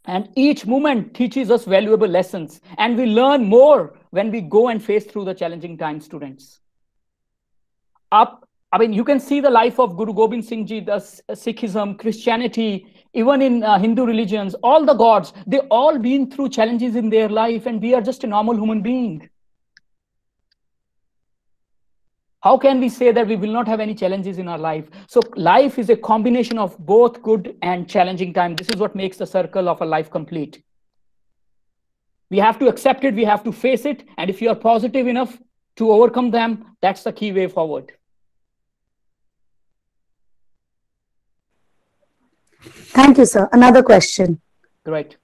And each moment teaches us valuable lessons. And we learn more when we go and face through the challenging times, students. You can see the life of Guru Gobind Singh Ji, the Sikhism, Christianity, even in Hindu religions, all the gods, they all been through challenges in their life, and we are just a normal human being. How can we say that we will not have any challenges in our life? So life is a combination of both good and challenging time. This is what makes the circle of a life complete. We have to accept it. We have to face it. And if you are positive enough to overcome them, that's the key way forward.
Thank you, sir. Another question.
Great.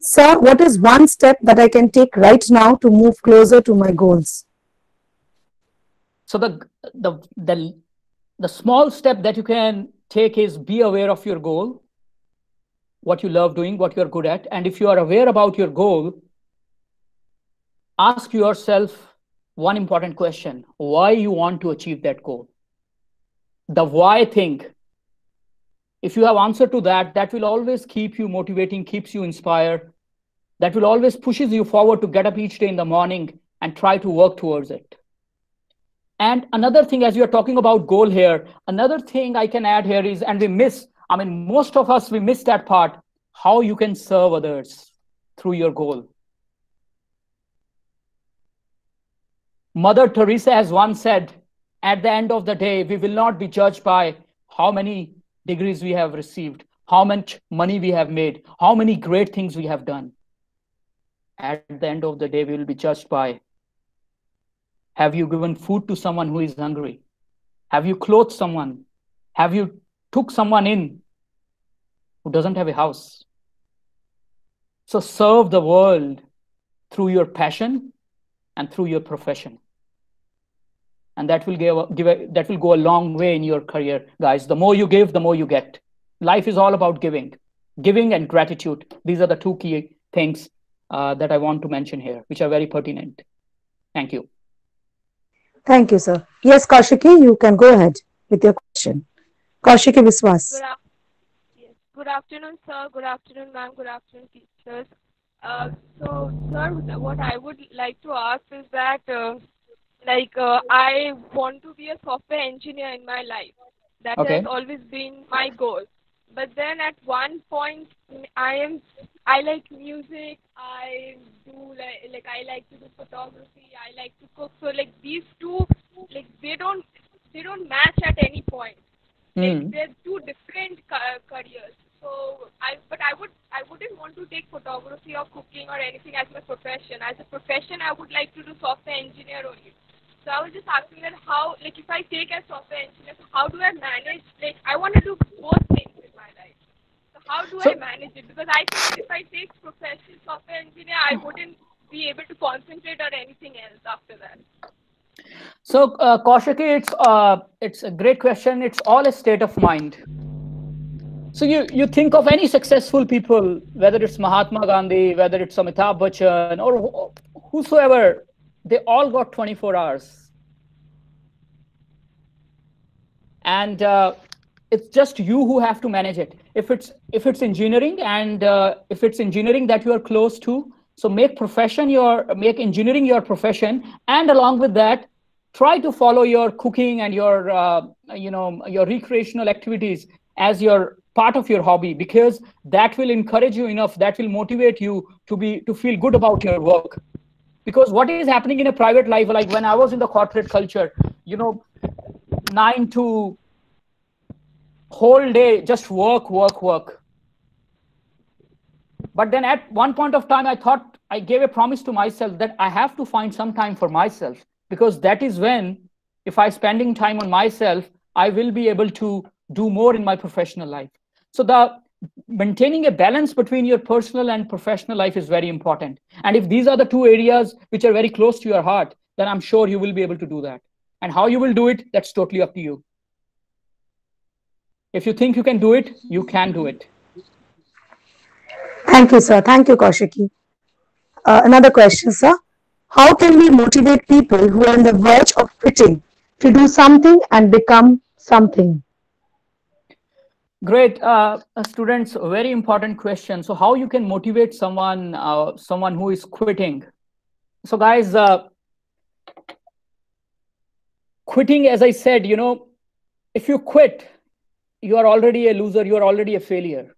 Sir, what is one step that I can take right now to move closer to my goals?
So the small step that you can take is be aware of your goal, what you love doing, what you're good at. And if you are aware about your goal, ask yourself one important question: why you want to achieve that goal? The why thing. If you have answer to that, that will always keep you motivating, keeps you inspired. That will always pushes you forward to get up each day in the morning and try to work towards it. And another thing, as you're talking about goal here, another thing I can add here is, and most of us, we miss that part, how you can serve others through your goal. Mother Teresa has once said, at the end of the day, we will not be judged by how many degrees we have received, how much money we have made, how many great things we have done. At the end of the day, we will be judged by, have you given food to someone who is hungry? Have you clothed someone? Have you took someone in who doesn't have a house? So serve the world through your passion and through your profession. And that will go a long way in your career, guys. The more you give, the more you get. Life is all about giving and gratitude. These are the two key things that I want to mention here, which are very pertinent. Thank you.
Thank you, sir. Yes, Kaushiki, you can go ahead with your question. Kaushiki Viswas.
Good afternoon, sir. Good afternoon, ma'am. Good afternoon, teachers. So, sir, what I would like to ask is that, I want to be a software engineer in my life. That has always been my goal. But then at one point, I like music. I do I like to do photography. I like to cook. So these two, they don't match at any point. They're two different careers. So I wouldn't want to take photography or cooking or anything as my profession. As a profession, I would like to do software engineer only. So I was just asking that how, if I take as software engineer, so how do I manage, I want to do both things in my life. So How do I manage it? Because I think if I take professional software engineer, I wouldn't be able to concentrate on anything else after that.
So, Kaushiki, it's a great question. It's all a state of mind. So you think of any successful people, whether it's Mahatma Gandhi, whether it's Amitabh Bachchan, or whosoever, they all got 24 hours. And it's just you who have to manage it. If it's engineering, and if it's engineering that you are close to, so make engineering your profession, and along with that, try to follow your cooking and your your recreational activities as your part of your hobby, because that will encourage you enough, that will motivate you to feel good about your work. Because what is happening in a private life, like when I was in the corporate culture, 9 to whole day, just work, work, work. But then at one point of time, I gave a promise to myself that I have to find some time for myself, because that is when, if I spending time on myself, I will be able to do more in my professional life. So the maintaining a balance between your personal and professional life is very important. And if these are the two areas which are very close to your heart, then I'm sure you will be able to do that. And how you will do it, that's totally up to you. If you think you can do it, you can do it.
Thank you, sir. Thank you, Kaushiki. Another question, sir. How can we motivate people who are on the verge of quitting to do something and become something?
Great, students. Very important question. So, how you can motivate someone who is quitting? So, guys, quitting, as I said, if you quit, you are already a loser. You are already a failure.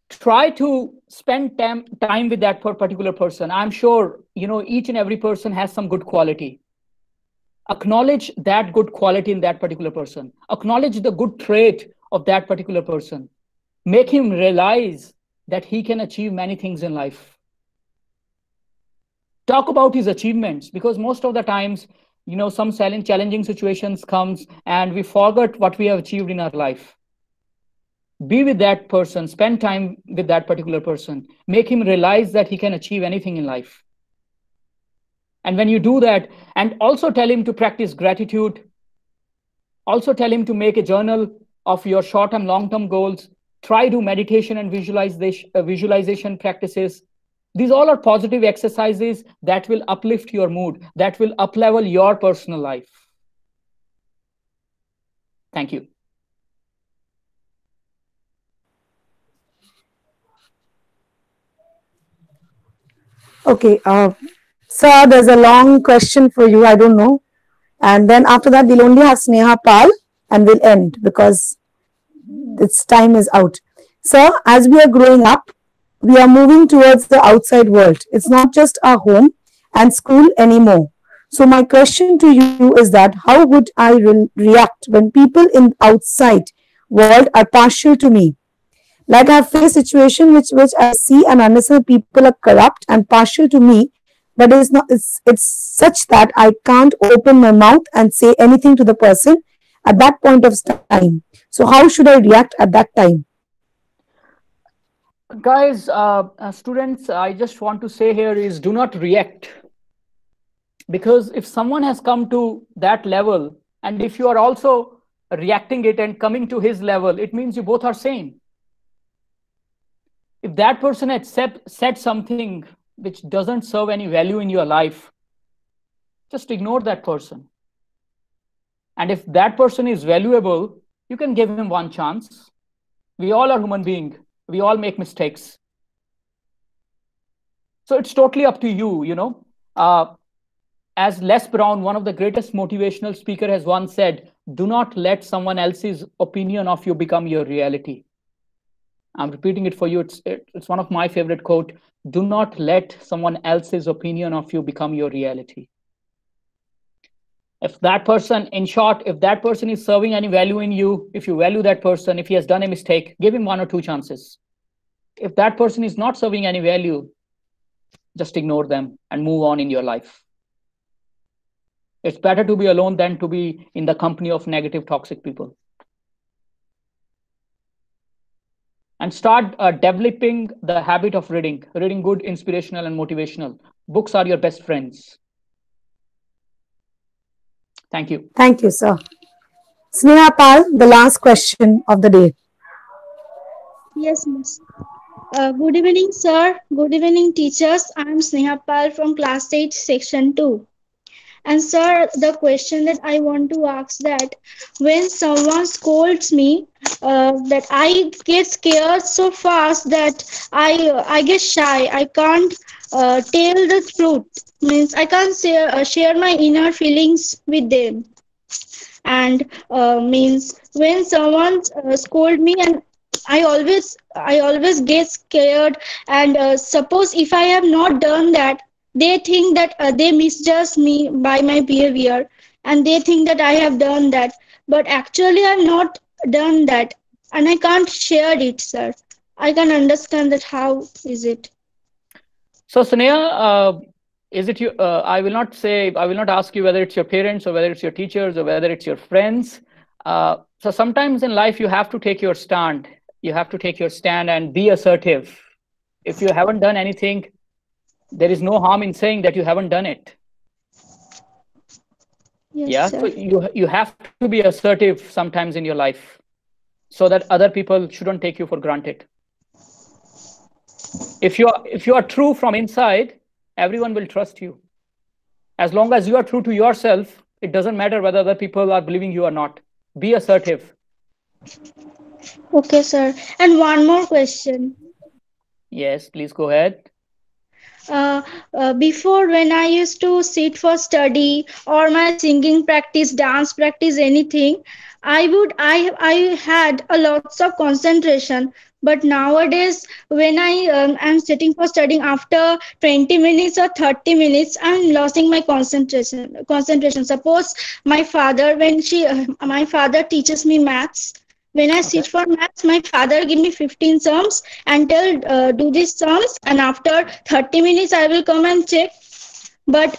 Try to spend time with that particular person. I'm sure each and every person has some good quality. Acknowledge that good quality in that particular person. Acknowledge the good trait of that particular person. Make him realize that he can achieve many things in life. Talk about his achievements, because most of the times, some challenging situations comes and we forget what we have achieved in our life. Be with that person, spend time with that particular person, make him realize that he can achieve anything in life. And when you do that, and also tell him to practice gratitude, also tell him to make a journal of your short and long-term goals, try do meditation and visualization practices. These all are positive exercises that will uplift your mood, that will up-level your personal life. Thank you.
Okay, sir, there's a long question for you. I don't know. And then after that, we'll only have Sneha Pal and we'll end because its time is out. Sir, as we are growing up, we are moving towards the outside world. It's not just our home and school anymore. So my question to you is that how would I react when people in outside world are partial to me? Like I've faced situation which I see and understand people are corrupt and partial to me, but it's such that I can't open my mouth and say anything to the person at that point of time. So how should I react at that time?
Guys, students, I just want to say here is do not react. Because if someone has come to that level, and if you are also reacting it and coming to his level, it means you both are same. If that person had said something which doesn't serve any value in your life, just ignore that person. And if that person is valuable, you can give him one chance. We all are human beings. We all make mistakes. So it's totally up to you, as Les Brown, one of the greatest motivational speaker, has once said, do not let someone else's opinion of you become your reality. I'm repeating it for you. It's one of my favorite quote. Do not let someone else's opinion of you become your reality. If that person, in short, if that person is serving any value in you, if you value that person, if he has done a mistake, give him one or two chances. If that person is not serving any value, just ignore them and move on in your life. It's better to be alone than to be in the company of negative, toxic people. and start developing the habit of reading good, inspirational, and motivational books. Are your best friends. Thank you.
Thank you, sir. Sneha Pal, the last question of the day.
Yes, miss. Good evening, sir. Good evening, teachers. I'm Sneha Pal from class 8, section 2. And sir, the question that I want to ask that when someone scolds me, that I get scared so fast that I get shy. I can't tell the truth. Means I can't share my inner feelings with them. And means when someone scold me, and I always get scared. And suppose if I have not done that, they think that they misjudge me by my behavior, and they think that I have done that, but actually I've not done that, and I can't share it, sir. I can understand that. How is it?
So, Sneha, is it you? I will not say, I will not ask you whether it's your parents or whether it's your teachers or whether it's your friends. So, sometimes in life, you have to take your stand. You have to take your stand and be assertive. If you haven't done anything, there is no harm in saying that you haven't done it.
Yes,
Yeah.
sir.
So, you have to be assertive sometimes in your life so that other people shouldn't take you for granted. If you are true from inside, everyone will trust you. As long as you are true to yourself, it doesn't matter whether other people are believing you or not. Be assertive.
Okay, sir. And one more question.
Yes, please go ahead.
uh, Before, when I used to sit for study or my singing practice, dance practice, anything, I had a lots of concentration. But nowadays, when I am sitting for studying, after 20 minutes or 30 minutes, I'm losing my concentration. Suppose my father teaches me maths. When I
Okay.
sit for maths, my father give me 15 sums and tell do these sums, and after 30 minutes I will come and check. But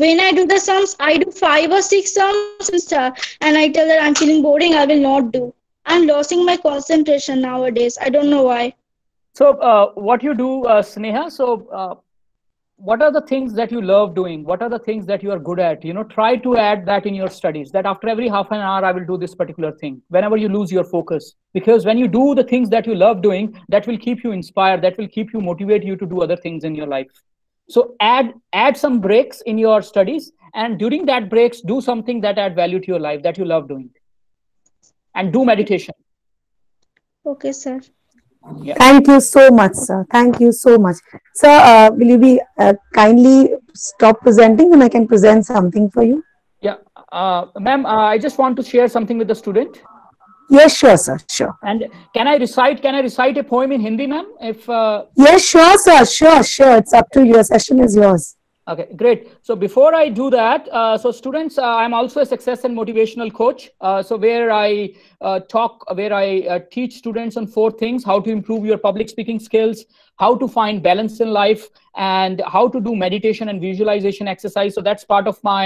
when I do the sums, I do 5 or 6 sums and I tell that I'm feeling boring, I will not do. I'm losing my concentration nowadays. I don't know why.
So, what you do, Sneha? So, what are the things that you love doing? What are the things that you are good at? Try to add that in your studies. That after every half an hour, I will do this particular thing. Whenever you lose your focus, because when you do the things that you love doing, that will keep you inspired. That will keep you motivate you to do other things in your life. So add some breaks in your studies, and during that breaks, do something that add value to your life that you love doing, and do meditation.
Okay, sir.
Yeah.
Thank you so much, sir. Thank you so much. Sir, will you be kindly stop presenting and I can present something for you?
Yeah. Ma'am, I just want to share something with the student.
Yes, sure, sir. Sure.
And can I recite a poem in Hindi, ma'am? If
Yes, sure, sir. Sure, sure. It's up to you. Your session is yours.
Okay, great. So before I do that, so students, I'm also a success and motivational coach. So where I teach students on 4 things: how to improve your public speaking skills, how to find balance in life, and how to do meditation and visualization exercise. So that's part of my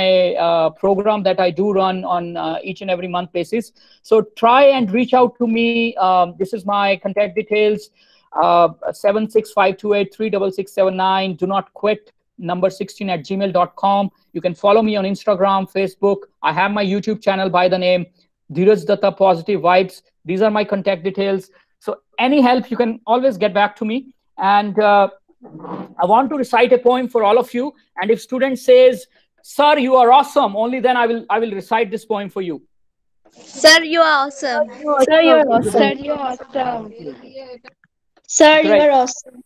program that I do run on each and every month basis. So try and reach out to me. This is my contact details: 765283667. Do not quit number 16 @gmail.com. You can follow me on Instagram, Facebook. I have my YouTube channel by the name Dheeraj Datta Positive Vibes. These are my contact details. So any help, you can always get back to me. And I want to recite a poem for all of you. And if student says, "Sir, you are awesome," only then I will recite this poem for you.
Sir, you are awesome.
Sir, you are
Sir,
awesome.
you are awesome. Sir, you
Great.
are awesome.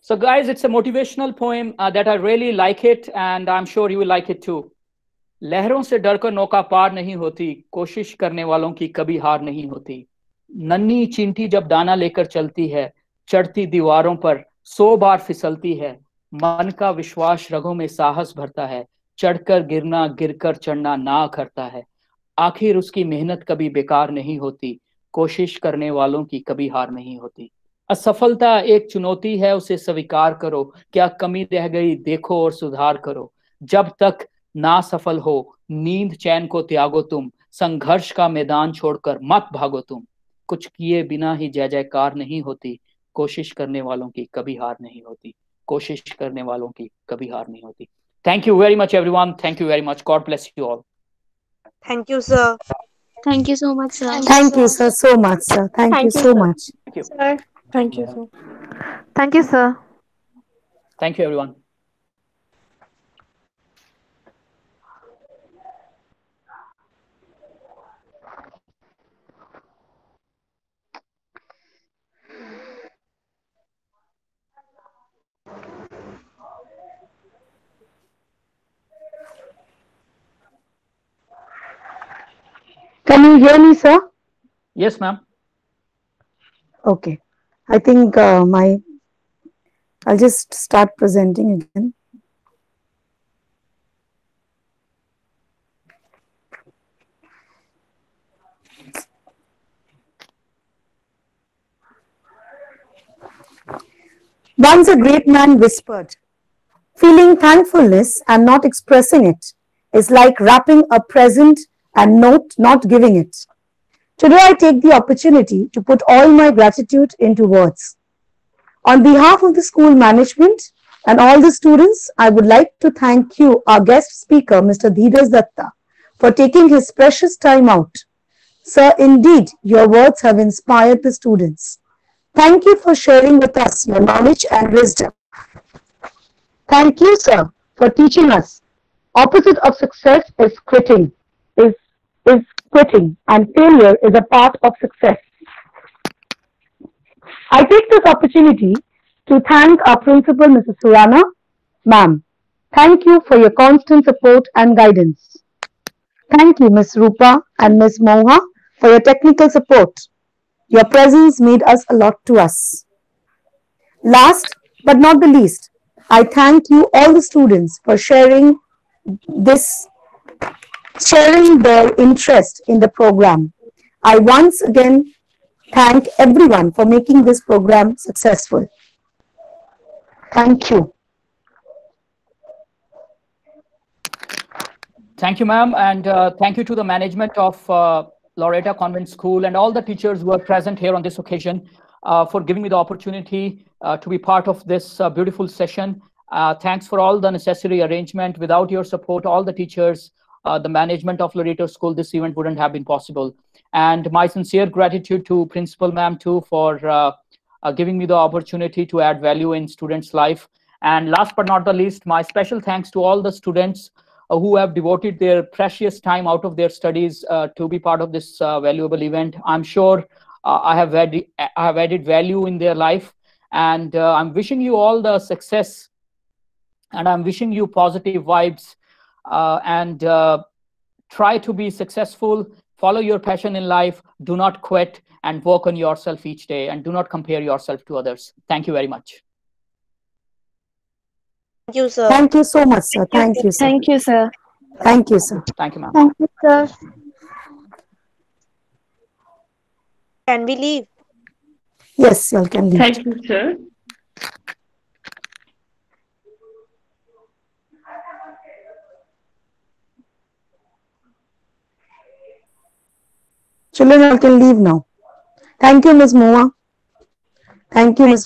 So guys, it's a motivational poem that I really like it, and I'm sure you will like it too. लहरों से डरकर नौका पार नहीं होती, कोशिश करने वालों की कभी हार नहीं होती। नन्ही चींटी जब दाना लेकर चलती है, चढ़ती दीवारों पर 100 बार फिसलती है। मन का विश्वास रगों में साहस भरता है, चढ़कर गिरना गिरकर चढ़ना ना करता है। आखिर उसकी मेहनत कभी बेकार नहीं होती, कोशिश करने वालों की कभी हार नहीं होती। असफलता एक चुनौती है, उसे स्वीकार करो। क्या कमी रह गई देखो और सुधार करो। जब तक ना सफल हो, नींद चैन को त्यागो तुम। संघर्ष का मैदान छोड़कर मत भागो तुम। कुछ किए बिना ही जय जयकार नहीं होती, कोशिश करने वालों की कभी हार नहीं होती, कोशिश करने वालों की कभी हार नहीं होती. Thank you very much, everyone. Thank you very much. God bless you all.
Thank you, sir.
Thank you so much, sir.
Thank you, sir, so much, sir. Thank you
Thank you,
so
sir.
much.
Thank you.
Sir.
Thank you, sir.
Thank you, sir.
Thank you, everyone.
Can you hear me, sir?
Yes, ma'am.
Okay. I think I'll just start presenting again. Once a great man whispered, feeling thankfulness and not expressing it is like wrapping a present and not giving it. Today I take the opportunity to put all my gratitude into words. On behalf of the school management and all the students, I would like to thank you, our guest speaker, Mr. Dheeraj Datta, for taking his precious time out. Sir, indeed, your words have inspired the students. Thank you for sharing with us your knowledge and wisdom. Thank you, sir, for teaching us. Opposite of success is is, is quitting, and failure is a part of success. I take this opportunity to thank our principal, Mrs. Surana. Ma'am, thank you for your constant support and guidance. Thank you, Ms. Rupa and Ms. Moha, for your technical support. Your presence made us a lot to us. Last but not the least, I thank you all the students for this sharing their interest in the program. I once again thank everyone for making this program successful. Thank you.
Thank you, ma'am, and thank you to the management of Loreto Convent School and all the teachers who are present here on this occasion for giving me the opportunity to be part of this beautiful session. Thanks for all the necessary arrangement. Without your support, all the teachers, the management of Loreto School, this event wouldn't have been possible. And my sincere gratitude to Principal Ma'am too for giving me the opportunity to add value in students' life. And last but not the least, my special thanks to all the students who have devoted their precious time out of their studies to be part of this valuable event. I'm sure I have added value in their life, and I'm wishing you all the success, and I'm wishing you positive vibes, and try to be successful. Follow your passion in life. Do not quit, and work on yourself each day, and do not compare yourself to others. Thank you very much.
Thank you, sir.
Thank you so much, sir. Thank you, sir.
Thank you, sir.
Thank you, sir.
Thank you, ma'am.
Thank you, sir.
Can we leave?
Yes, you all can leave.
Thank you, sir.
Children, you all can leave now. Thank you, Ms. Moa. Thank you, Ms.